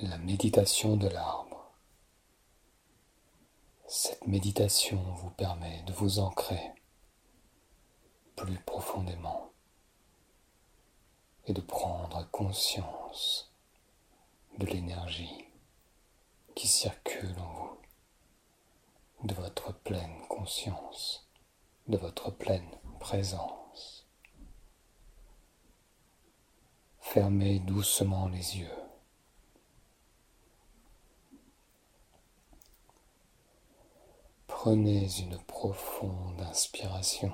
la méditation de l'arbre. Cette méditation vous permet de vous ancrer plus profondément et de prendre conscience de l'énergie qui circule en vous, de votre pleine conscience, de votre pleine présence. Fermez doucement les yeux. Prenez une profonde inspiration.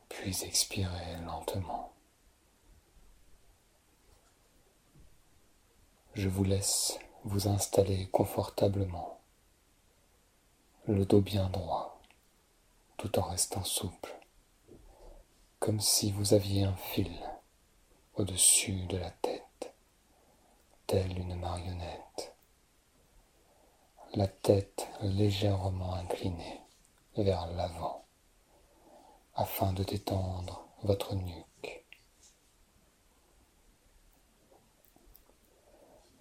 Puis expirez lentement. Je vous laisse vous installer confortablement, le dos bien droit, tout en restant souple, comme si vous aviez un fil au-dessus de la tête, telle une marionnette, la tête légèrement inclinée vers l'avant, afin de détendre votre nuque.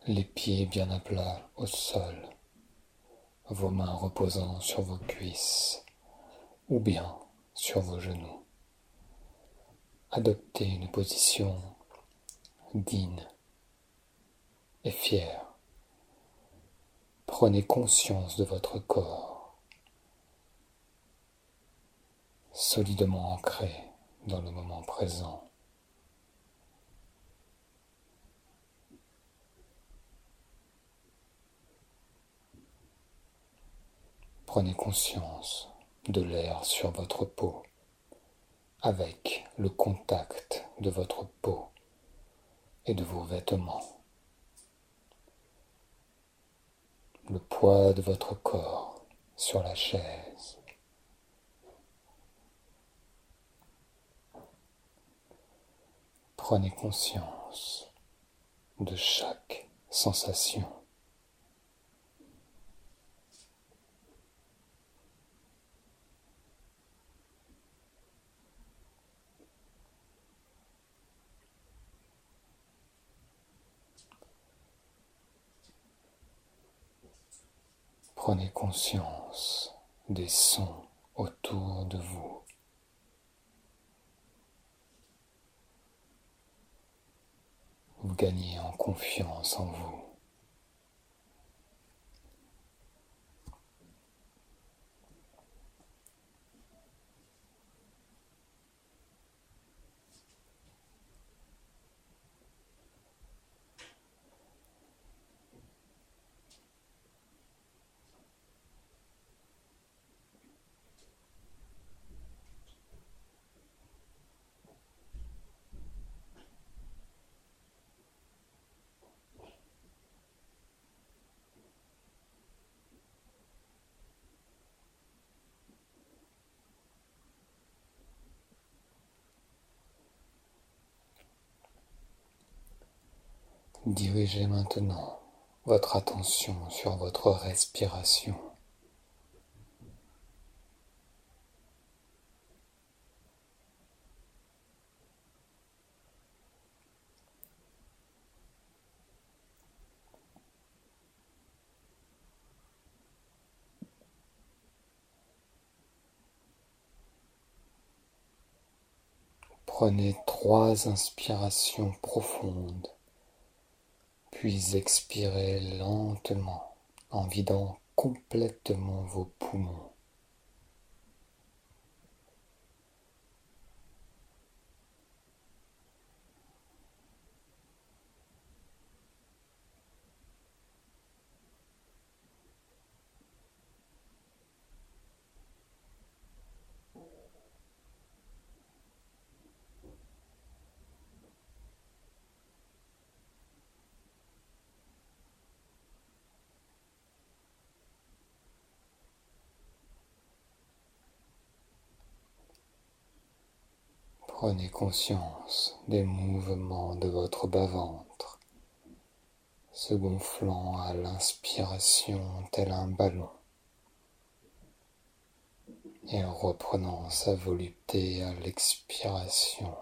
Les pieds bien à plat au sol, vos mains reposant sur vos cuisses ou bien sur vos genoux. Adoptez une position digne et fière. Prenez conscience de votre corps, solidement ancré dans le moment présent. Prenez conscience de l'air sur votre peau, avec le contact de votre peau et de vos vêtements. Le poids de votre corps sur la chaise. Prenez conscience de chaque sensation. Prenez conscience des sons autour de vous. Vous gagnez en confiance en vous. Dirigez maintenant votre attention sur votre respiration. Prenez 3 inspirations profondes, puis expirez lentement en vidant complètement vos poumons. Prenez conscience des mouvements de votre bas-ventre, se gonflant à l'inspiration tel un ballon, et reprenant sa volupté à l'expiration.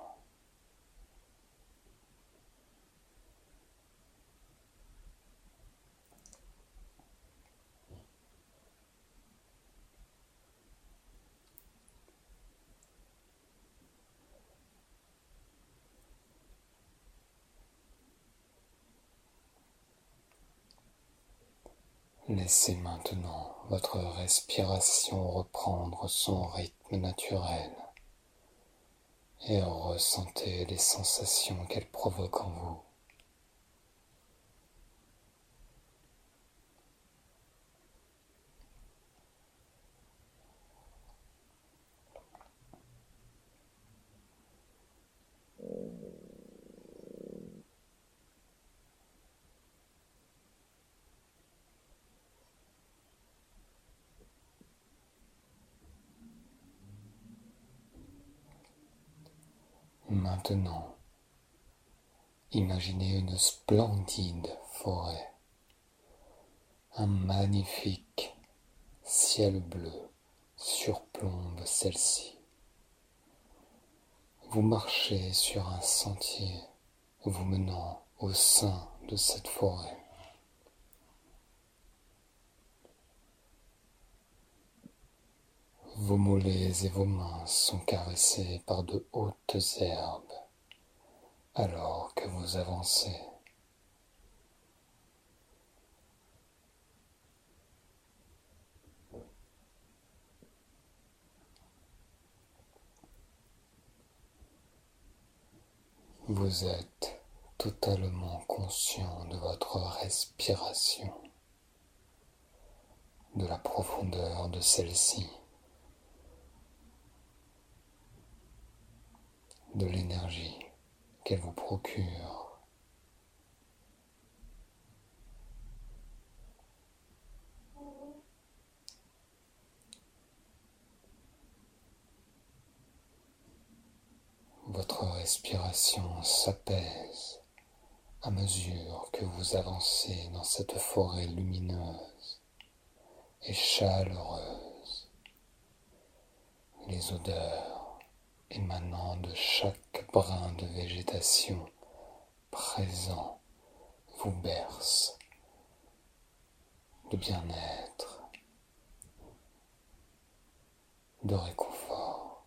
Laissez maintenant votre respiration reprendre son rythme naturel et ressentez les sensations qu'elle provoque en vous. Maintenant, imaginez une splendide forêt, un magnifique ciel bleu surplombe celle-ci. Vous marchez sur un sentier vous menant au sein de cette forêt. Vos mollets et vos mains sont caressés par de hautes herbes alors que vous avancez. Vous êtes totalement conscient de votre respiration, de la profondeur de celle-ci, de l'énergie qu'elle vous procure. Votre respiration s'apaise à mesure que vous avancez dans cette forêt lumineuse et chaleureuse. Les odeurs émanant de chaque brin de végétation présent vous bercent de bien-être, de réconfort.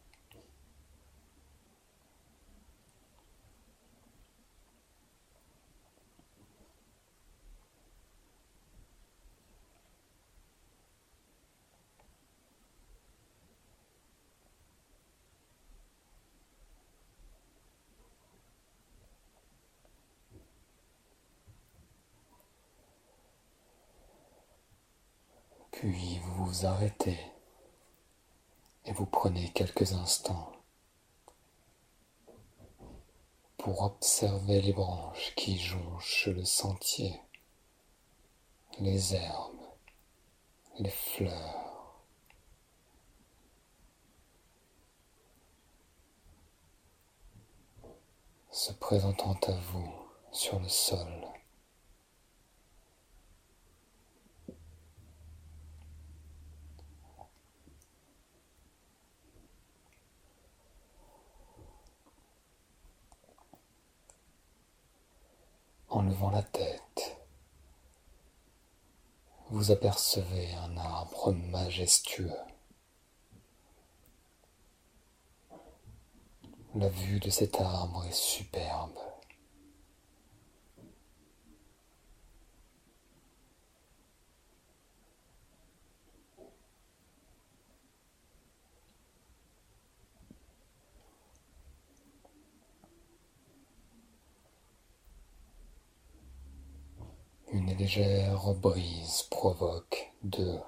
Puis vous vous arrêtez et vous prenez quelques instants pour observer les branches qui jonchent le sentier, les herbes, les fleurs. Se présentant à vous sur le sol. En levant la tête, vous apercevez un arbre majestueux. La vue de cet arbre est superbe. Une légère brise provoque de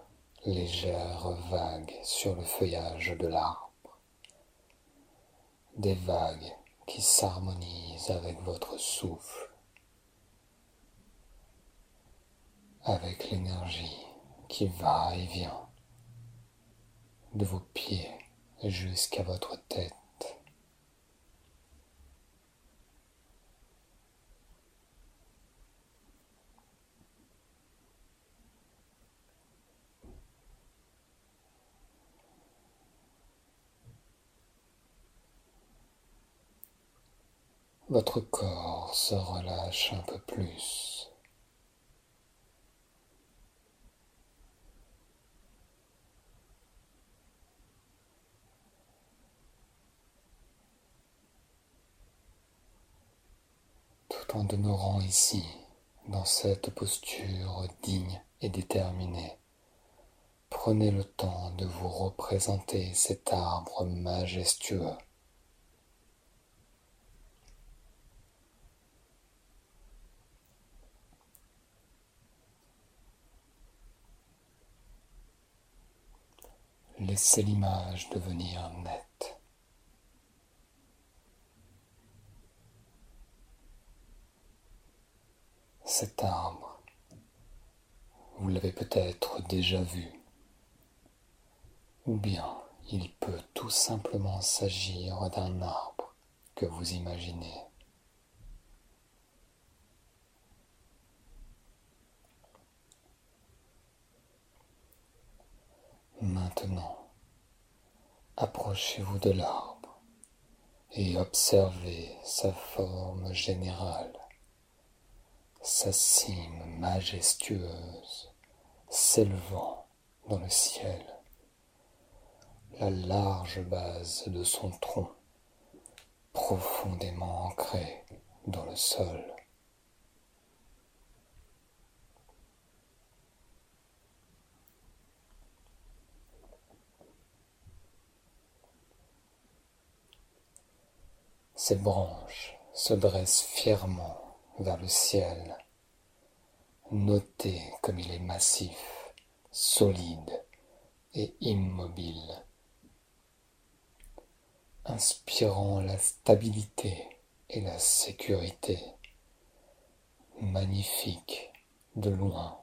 légères vagues sur le feuillage de l'arbre. Des vagues qui s'harmonisent avec votre souffle, avec l'énergie qui va et vient de vos pieds jusqu'à votre tête. votre corps se relâche un peu plus. Tout en demeurant ici, dans cette posture digne et déterminée, prenez le temps de vous représenter cet arbre majestueux. Laissez l'image devenir nette. Cet arbre, vous l'avez peut-être déjà vu, ou bien il peut tout simplement s'agir d'un arbre que vous imaginez. Maintenant, approchez-vous de l'arbre et observez sa forme générale, sa cime majestueuse s'élevant dans le ciel, la large base de son tronc profondément ancrée dans le sol. Ses branches se dressent fièrement vers le ciel. Notez comme il est massif, solide et immobile, inspirant la stabilité et la sécurité, magnifique de loin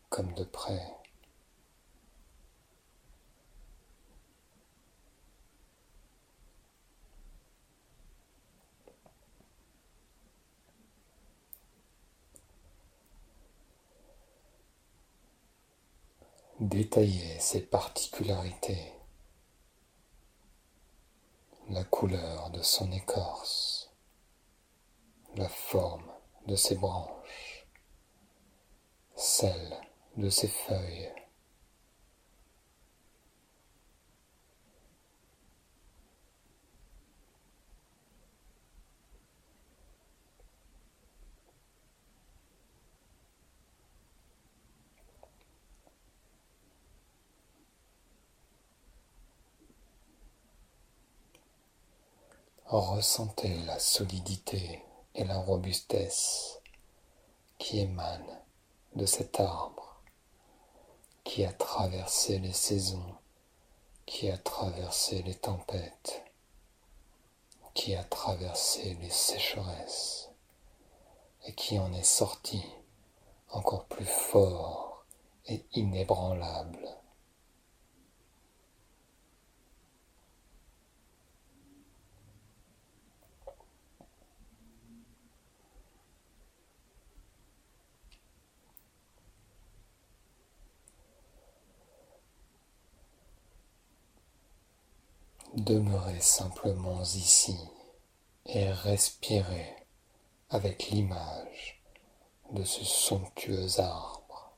comme de près. Détaillez ses particularités, la couleur de son écorce, la forme de ses branches, celle de ses feuilles. Ressentez la solidité et la robustesse qui émanent de cet arbre qui a traversé les saisons, qui a traversé les tempêtes, qui a traversé les sécheresses et qui en est sorti encore plus fort et inébranlable. Demeurez simplement ici et respirez avec l'image de ce somptueux arbre.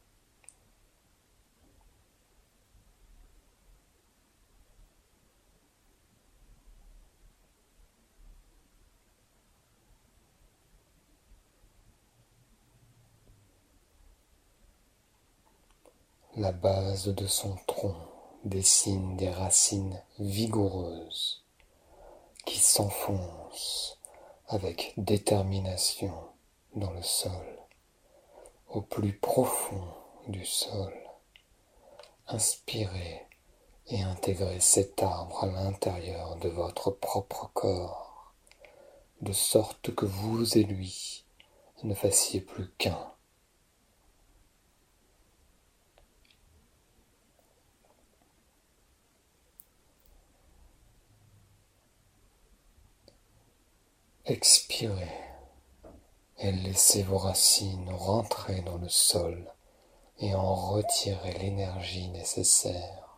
La base de son tronc dessine des racines vigoureuses qui s'enfoncent avec détermination dans le sol, au plus profond du sol. Inspirez et intégrez cet arbre à l'intérieur de votre propre corps, de sorte que vous et lui ne fassiez plus qu'un. Expirez et laissez vos racines rentrer dans le sol et en retirer l'énergie nécessaire.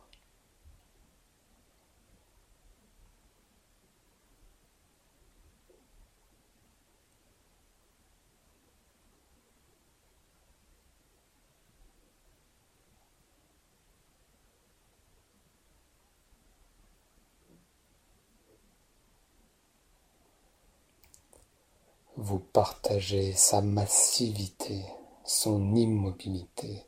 Vous partagez sa massivité, son immobilité.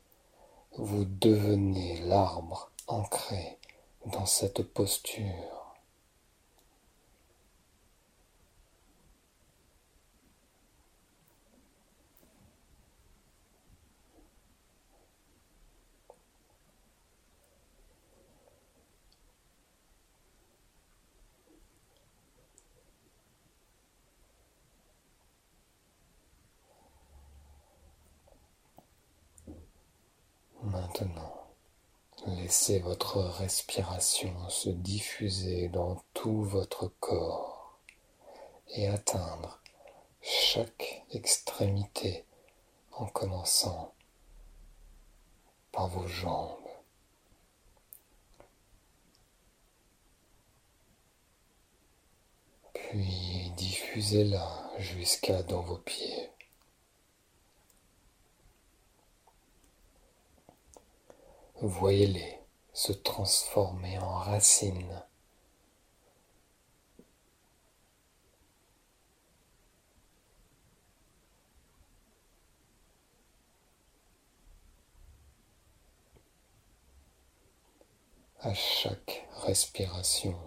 Vous devenez l'arbre ancré dans cette posture. Maintenant, laissez votre respiration se diffuser dans tout votre corps et atteindre chaque extrémité en commençant par vos jambes. Puis diffusez-la jusqu'à dans vos pieds. Voyez-les se transformer en racines. À chaque respiration,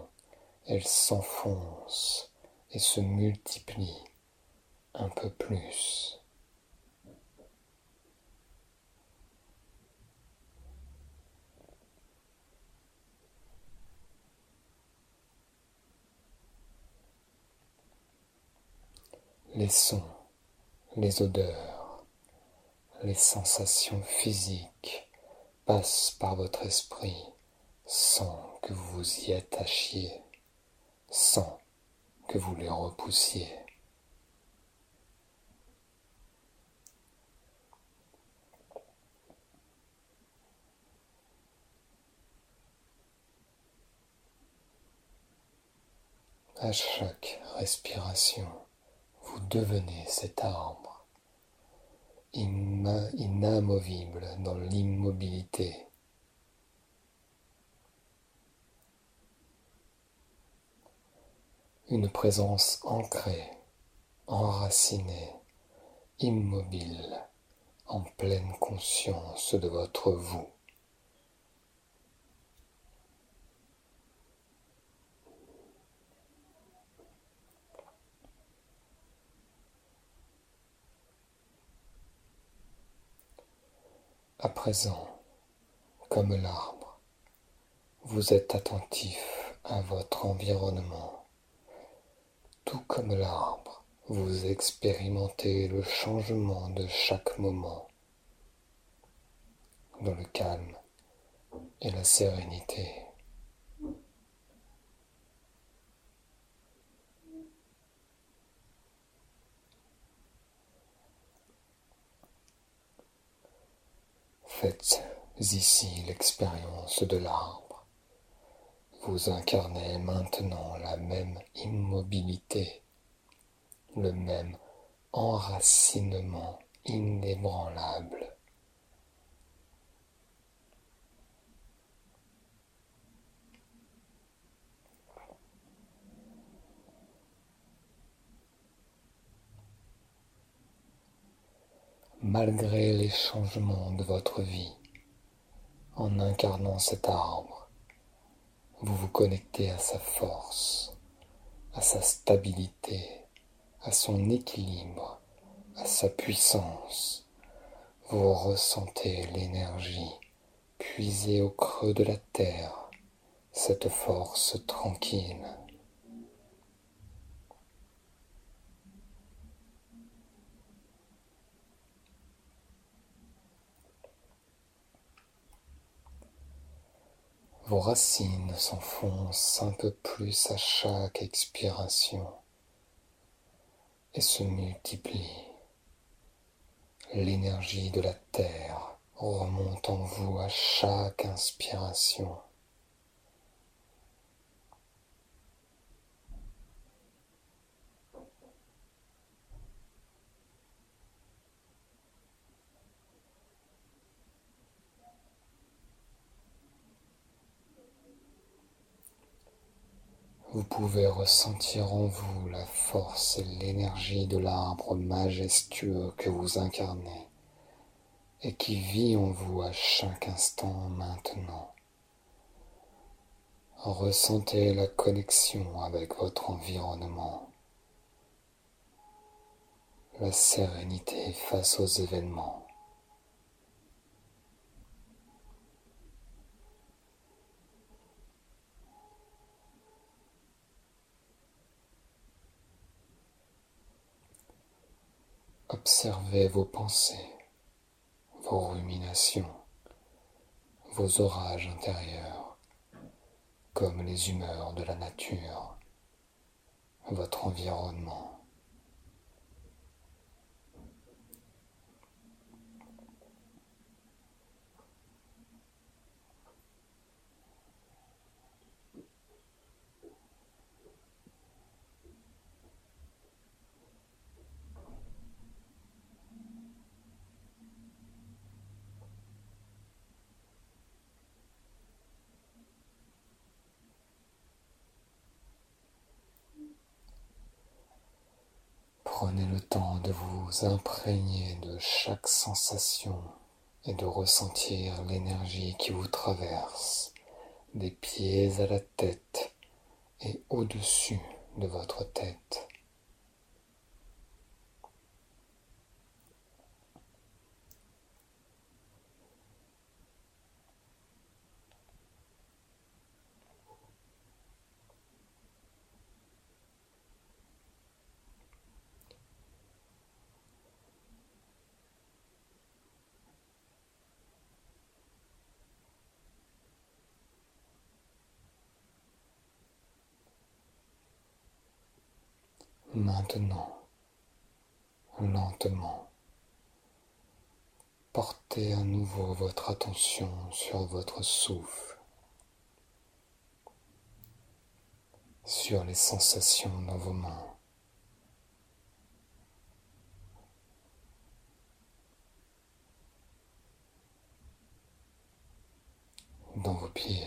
elles s'enfoncent et se multiplient un peu plus. Les sons, les odeurs, les sensations physiques passent par votre esprit sans que vous vous y attachiez, sans que vous les repoussiez. À chaque respiration, vous devenez cet arbre, inamovible dans l'immobilité. Une présence ancrée, enracinée, immobile, en pleine conscience de votre vous. À présent, comme l'arbre, vous êtes attentif à votre environnement. Tout comme l'arbre, vous expérimentez le changement de chaque moment dans le calme et la sérénité. Faites ici l'expérience de l'arbre. Vous incarnez maintenant la même immobilité, le même enracinement inébranlable. Malgré les changements de votre vie, en incarnant cet arbre, vous vous connectez à sa force, à sa stabilité, à son équilibre, à sa puissance. Vous ressentez l'énergie puisée au creux de la terre, cette force tranquille. Vos racines s'enfoncent un peu plus à chaque expiration et se multiplient. L'énergie de la terre remonte en vous à chaque inspiration. Vous pouvez ressentir en vous la force et l'énergie de l'arbre majestueux que vous incarnez et qui vit en vous à chaque instant maintenant. Ressentez la connexion avec votre environnement, la sérénité face aux événements. Observez vos pensées, vos ruminations, vos orages intérieurs, comme les humeurs de la nature, votre environnement. Prenez le temps de vous imprégner de chaque sensation et de ressentir l'énergie qui vous traverse, des pieds à la tête et au-dessus de votre tête. Maintenant, lentement, portez à nouveau votre attention sur votre souffle, sur les sensations dans vos mains, dans vos pieds.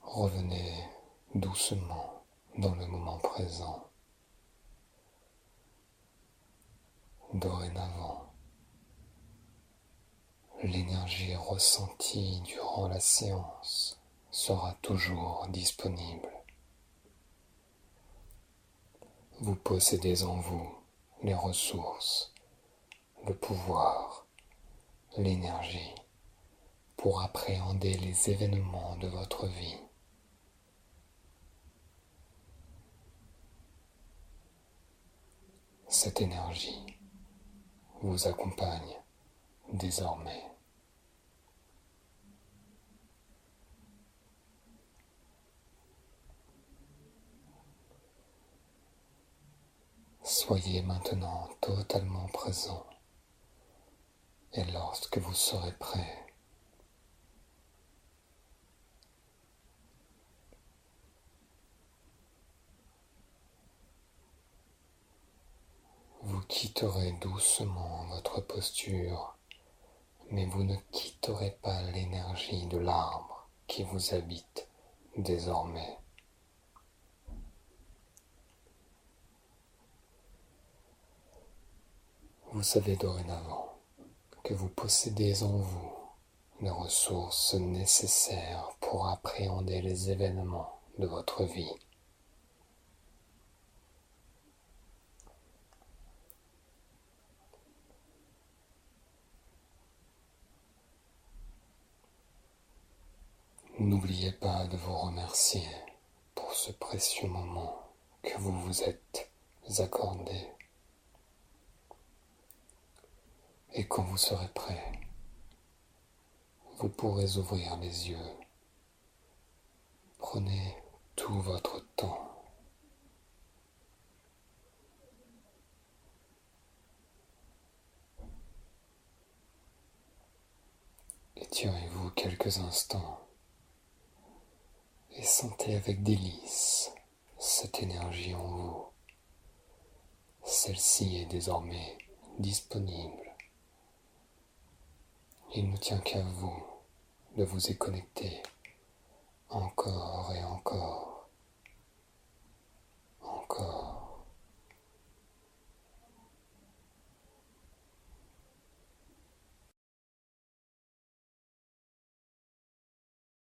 Revenez doucement dans le moment présent. Dorénavant, l'énergie ressentie durant la séance sera toujours disponible. Vous possédez en vous les ressources, le pouvoir, l'énergie pour appréhender les événements de votre vie. Cette énergie vous accompagne désormais. Soyez maintenant totalement présent et lorsque vous serez prêt, vous quitterez doucement votre posture, mais vous ne quitterez pas l'énergie de l'arbre qui vous habite désormais. Vous savez dorénavant que vous possédez en vous les ressources nécessaires pour appréhender les événements de votre vie. N'oubliez pas de vous remercier pour ce précieux moment que vous vous êtes accordé. Et quand vous serez prêt, vous pourrez ouvrir les yeux. Prenez tout votre temps. Étirez-vous quelques instants et sentez avec délice cette énergie en vous. Celle-ci est désormais disponible Il ne tient qu'à vous de vous y connecter encore et encore.